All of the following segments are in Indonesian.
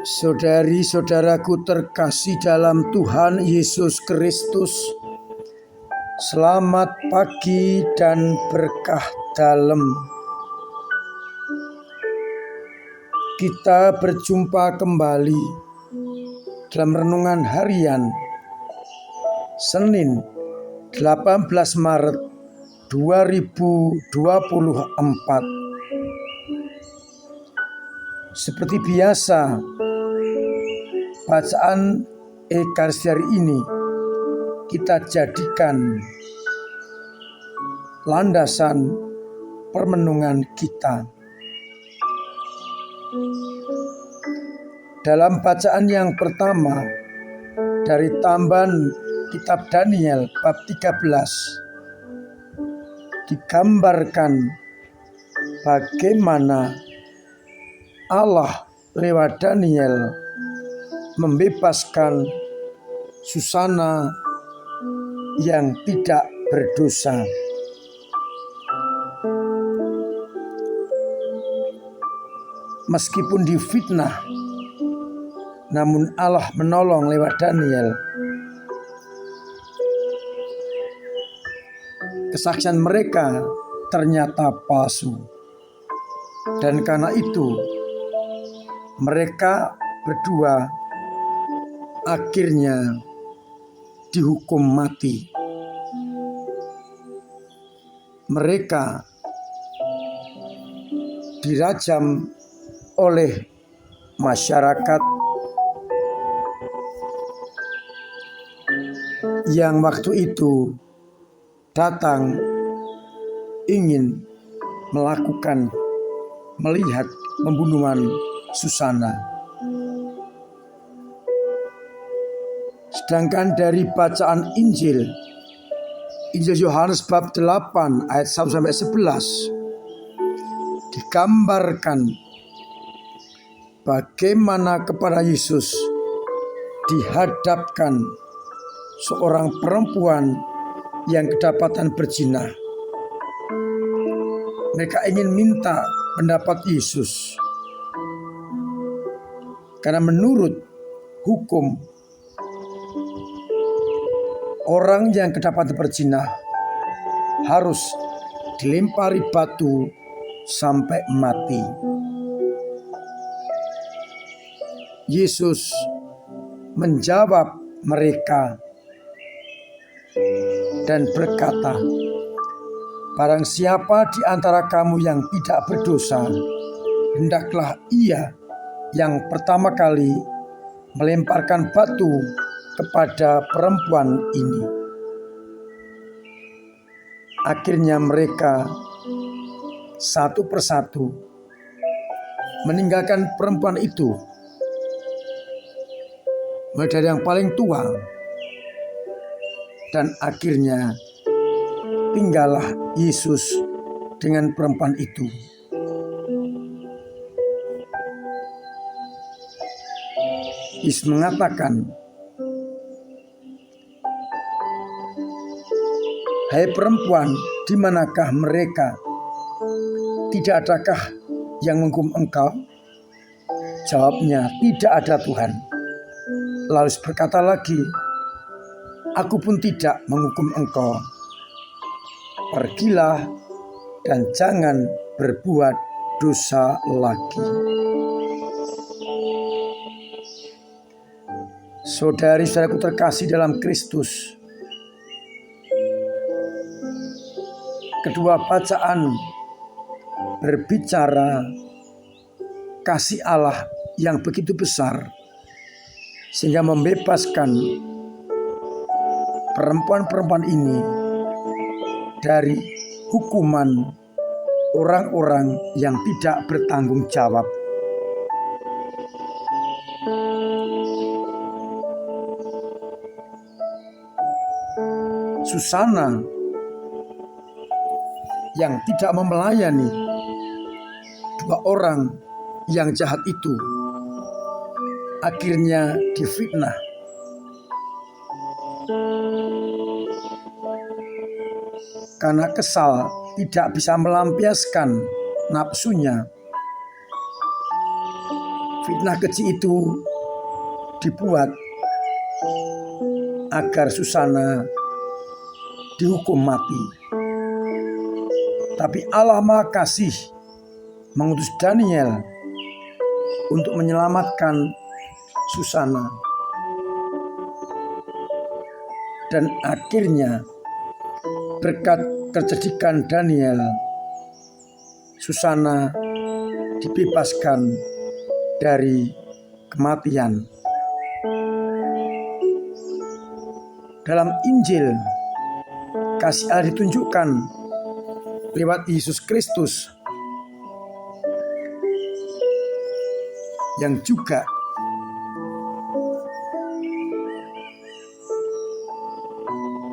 Saudari-saudaraku terkasih dalam Tuhan Yesus Kristus, selamat pagi dan berkah dalam. Kita berjumpa kembali dalam renungan harian Senin 18 Maret 2024. Seperti biasa, bacaan Ekaristi hari ini kita jadikan landasan permenungan kita. Dalam bacaan yang pertama dari tambahan kitab Daniel bab 13 digambarkan bagaimana Allah lewat Daniel membebaskan Susana yang tidak berdosa. Meskipun difitnah, namun Allah menolong lewat Daniel. Kesaksian mereka ternyata palsu, dan karena itu mereka berdua akhirnya dihukum mati. Mereka dirajam oleh masyarakat yang waktu itu datang ingin melihat pembunuhan Susana. Sedangkan dari bacaan Injil Yohanes bab 8 ayat 1-11 digambarkan bagaimana kepada Yesus dihadapkan seorang perempuan yang kedapatan berzina. Mereka ingin minta pendapat Yesus, karena menurut hukum orang yang kedapatan berzina harus dilempari batu sampai mati. Yesus menjawab mereka dan berkata, "Barang siapa di antara kamu yang tidak berdosa, hendaklah ia yang pertama kali melemparkan batu kepada perempuan ini." Akhirnya mereka satu persatu meninggalkan perempuan itu, mulai dari yang paling tua, dan akhirnya tinggallah Yesus dengan perempuan itu. Yesus mengatakan, "Hai perempuan, di manakah mereka? Tidak adakah yang menghukum engkau?" Jawabnya, "Tidak ada, Tuhan." Lalu berkata lagi, "Aku pun tidak menghukum engkau. Pergilah dan jangan berbuat dosa lagi." Saudari-saudaraku terkasih dalam Kristus, kedua bacaan berbicara kasih Allah yang begitu besar sehingga membebaskan perempuan-perempuan ini dari hukuman orang-orang yang tidak bertanggung jawab. Susana yang tidak melayani dua orang yang jahat itu akhirnya difitnah. Karena kesal tidak bisa melampiaskan nafsunya, Fitnah keji itu dibuat agar Susana dihukum mati. Tapi Allah Maha Kasih mengutus Daniel untuk menyelamatkan Susana. Dan akhirnya berkat kecerdikan Daniel, Susana dibebaskan dari kematian. Dalam Injil, kasih Allah ditunjukkan lewat Yesus Kristus yang juga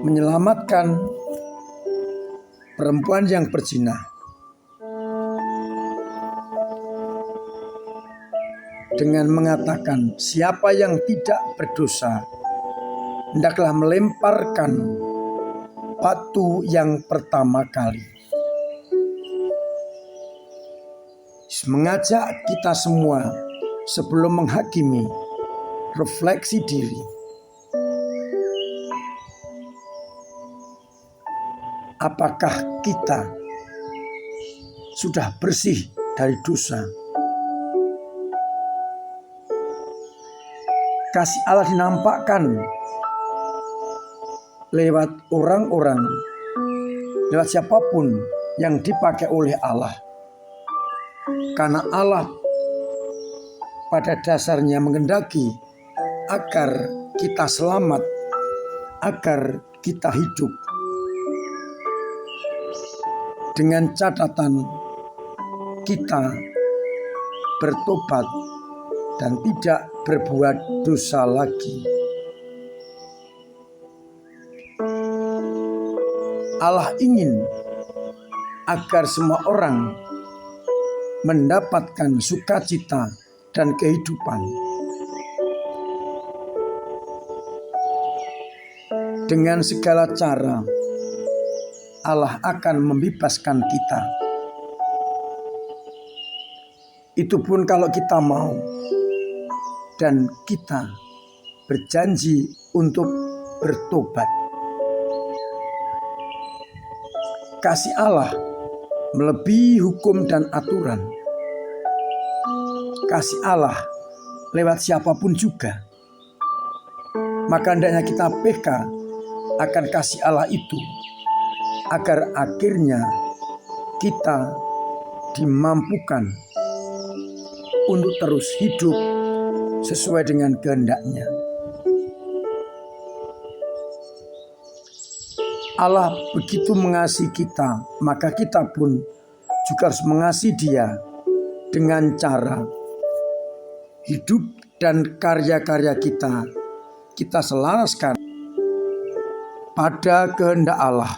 menyelamatkan perempuan yang berzina. Dengan mengatakan, siapa yang tidak berdosa, hendaklah melemparkan batu yang pertama kali. Mengajak kita semua sebelum menghakimi, refleksi diri. Apakah kita sudah bersih dari dosa? Kasih Allah dinampakkan lewat orang-orang, lewat siapapun yang dipakai oleh Allah. Karena Allah pada dasarnya menghendaki agar kita selamat, agar kita hidup. Dengan catatan kita bertobat dan tidak berbuat dosa lagi. Allah ingin agar semua orang mendapatkan sukacita dan kehidupan. Dengan segala cara, Allah akan membebaskan kita. Itu pun kalau kita mau dan kita berjanji untuk bertobat. Kasih Allah melebihi hukum dan aturan. Kasih Allah lewat siapapun juga. Maka hendaknya kita peka akan kasih Allah itu, agar akhirnya kita dimampukan untuk terus hidup sesuai dengan kehendak-Nya. Allah begitu mengasihi kita, maka kita pun juga harus mengasihi Dia dengan cara hidup dan karya-karya kita selaraskan pada kehendak Allah,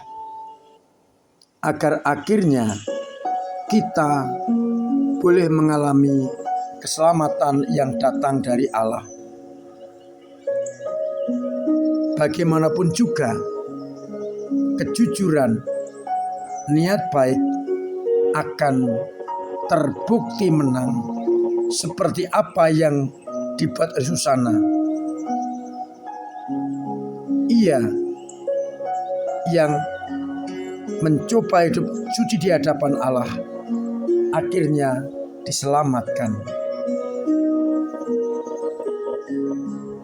agar akhirnya kita boleh mengalami keselamatan yang datang dari Allah. Bagaimanapun juga, kejujuran, niat baik akan terbukti menang, seperti apa yang dibuat Susana. Ia yang mencoba hidup suci di hadapan Allah, akhirnya diselamatkan.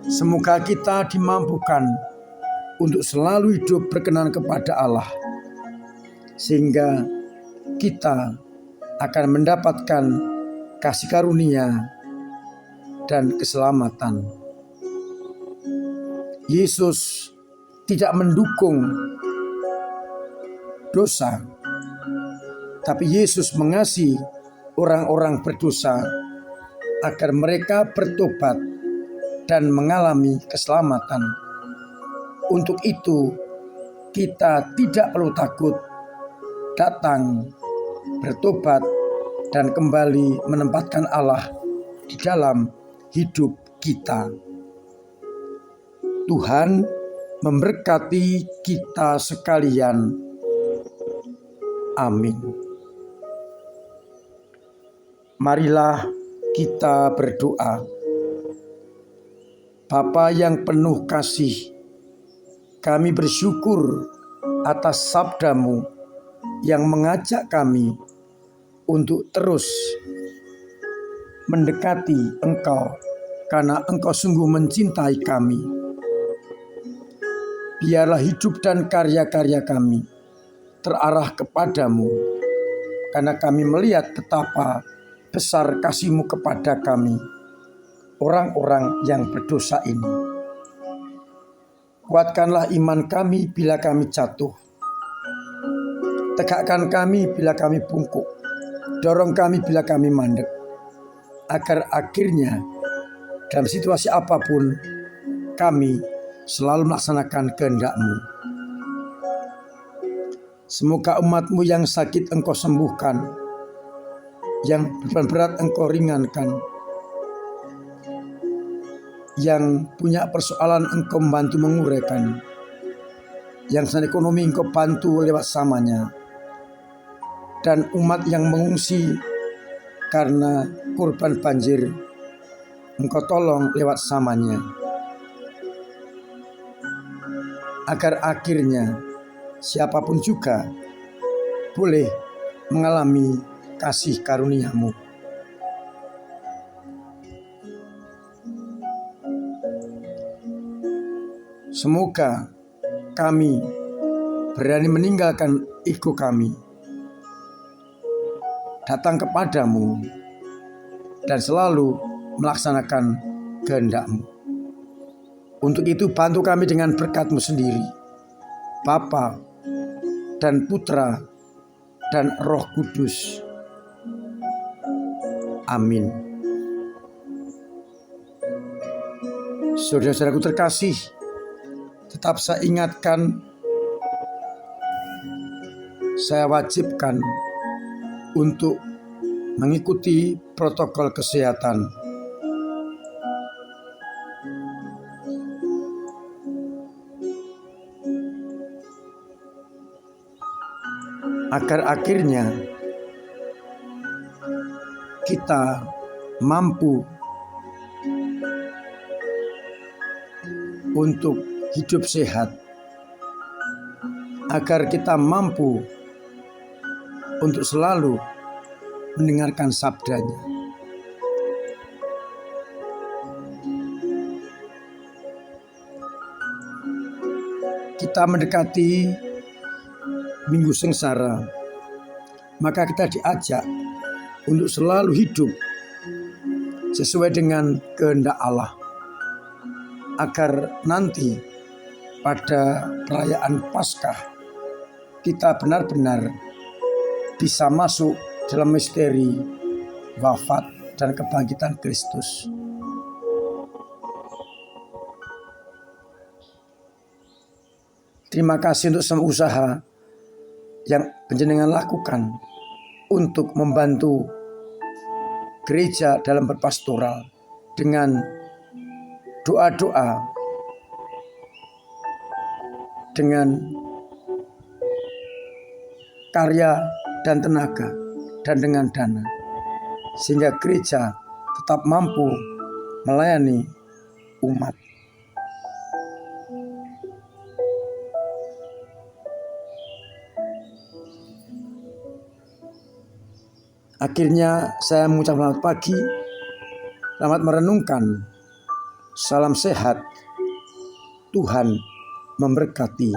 Semoga kita dimampukan untuk selalu hidup berkenan kepada Allah, sehingga kita akan mendapatkan kasih karunia dan keselamatan. Yesus tidak mendukung dosa, tapi Yesus mengasihi orang-orang berdosa agar mereka bertobat dan mengalami keselamatan. Untuk itu, kita tidak perlu takut datang, bertobat, dan kembali menempatkan Allah di dalam hidup kita. Tuhan memberkati kita sekalian. Amin. Marilah Kita berdoa. Bapa yang penuh kasih, kami bersyukur atas sabda-Mu yang mengajak kami untuk terus mendekati Engkau karena Engkau sungguh mencintai kami. Biarlah hidup dan karya-karya kami terarah kepadamu, karena kami melihat betapa besar kasih-Mu kepada kami, orang-orang yang berdosa ini. Kuatkanlah iman kami bila kami jatuh. Tegakkan kami bila kami bungkuk. Dorong kami bila kami mandek. Agar akhirnya dalam situasi apapun kami selalu melaksanakan kehendak-Mu. Semoga umat-Mu yang sakit Engkau sembuhkan, yang beban berat Engkau ringankan, yang punya persoalan Engkau membantu menguraikan, yang sedang ekonomi Engkau bantu lewat samanya, dan umat yang mengungsi karena korban banjir Engkau tolong lewat samanya, agar akhirnya siapapun juga boleh mengalami kasih karunia-Mu. Semoga kami berani meninggalkan ego kami, datang kepadamu dan selalu melaksanakan kehendak-Mu. Untuk itu bantu kami dengan berkat-Mu sendiri, Bapa dan Putra dan Roh Kudus. Amin. Saudara-saudaraku terkasih, tetap saya ingatkan, saya wajibkan untuk mengikuti protokol kesehatan. Agar akhirnya kita mampu untuk hidup sehat, agar kita mampu untuk selalu mendengarkan sabdanya. Kita mendekati Minggu Sengsara, maka kita diajak untuk selalu hidup sesuai dengan kehendak Allah, agar nanti pada perayaan Paskah kita benar-benar bisa masuk dalam misteri wafat dan kebangkitan Kristus. Terima kasih untuk semua usaha yang panjenengan lakukan untuk membantu gereja dalam berpastoral dengan doa-doa, dengan karya dan tenaga, dan dengan dana, sehingga gereja tetap mampu melayani umat. Akhirnya saya mengucapkan selamat pagi, selamat merenungkan, salam sehat, Tuhan memberkati.